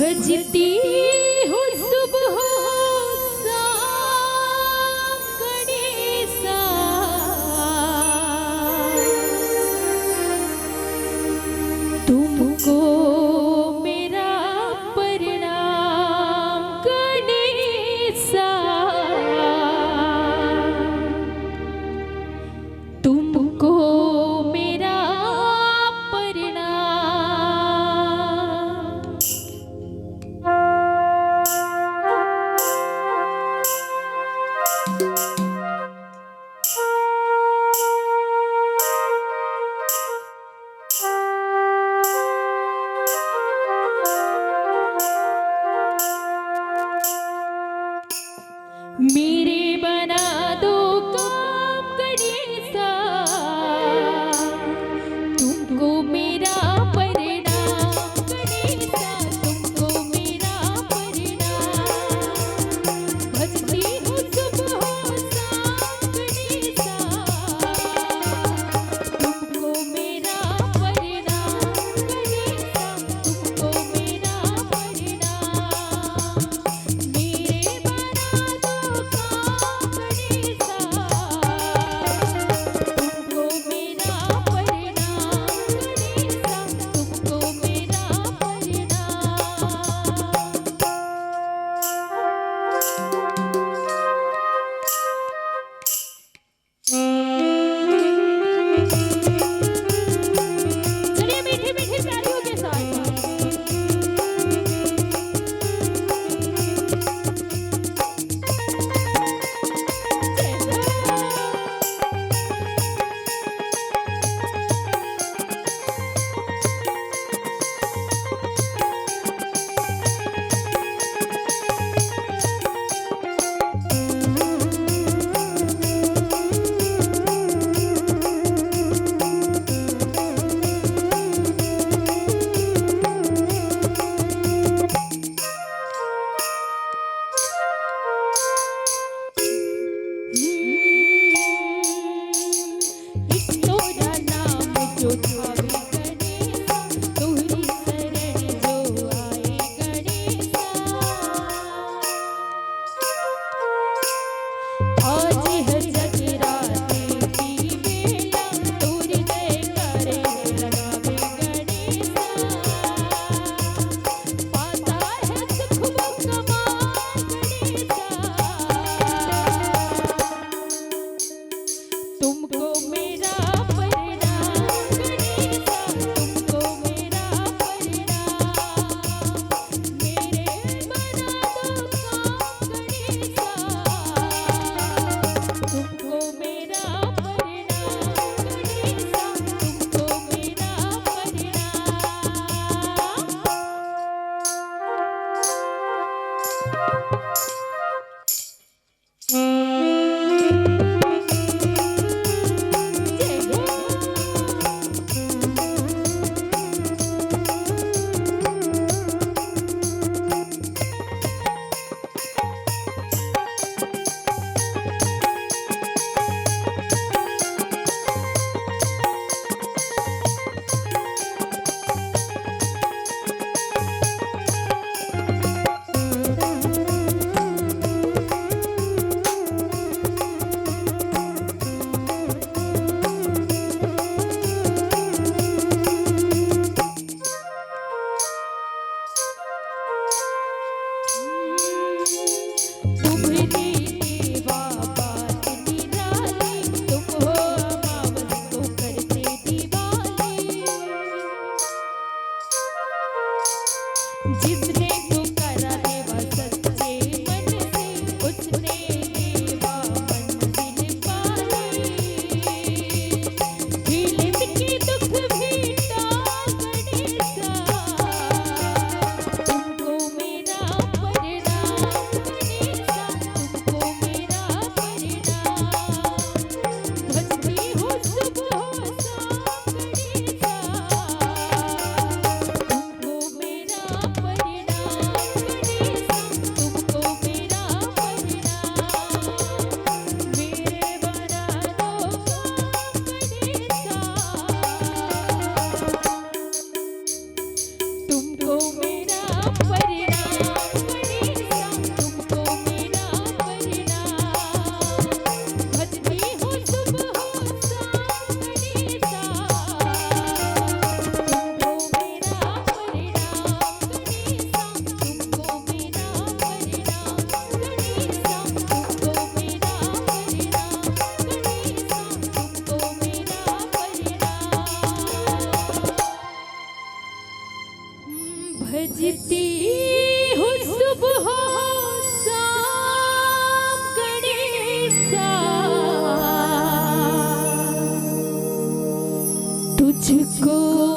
भजती हूँ सुबह शाम गणेशा, तुमको मेरा प्रणाम गणेशा, तुमको मेरा मेरे बना दो काम गणेशा, तुमको मेरा प्रणाम गणेशा, तुमको मेरा प्रणाम। भजती हूँ सुबह शाम गणेशा, तुमको मेरा प्रणाम गणेशा, तुमको मेरा प्रणाम। मेरे बना दो काम गणेशा, तुमको मेरा प्रणाम गणेशा, तुमको मेरा प्रणाम। चलिए मीठी मीठी तालियों के साथ तोरा नाम जो धावे गणेशा, तोहरी शरण जो आए गणेशा। आज है जगराते की बेला, तोरी जयकारे लगावे गणेशा। पाता है सुख कमाल गणेशा, तुमको मेरा प्रणाम गणेशा, तुमको मेरा प्रणाम। मेरे बना दो काम गणेशा, तुमको मेरा प्रणाम गणेशा, तुमको मेरा जिसने पुकारा देवा सच्चे मन से, उसने देवा मंजिल पाई। झेलने के दुख भी टाल गणेशा, तुमको मेरा प्रणाम गणेशा, तुमको मेरा प्रणाम। भजती हूँ सुबह शाम गणेशा, तुमको मेरा प्रणाम। भजती हूँ सुबह शाम गणेशा, तुझको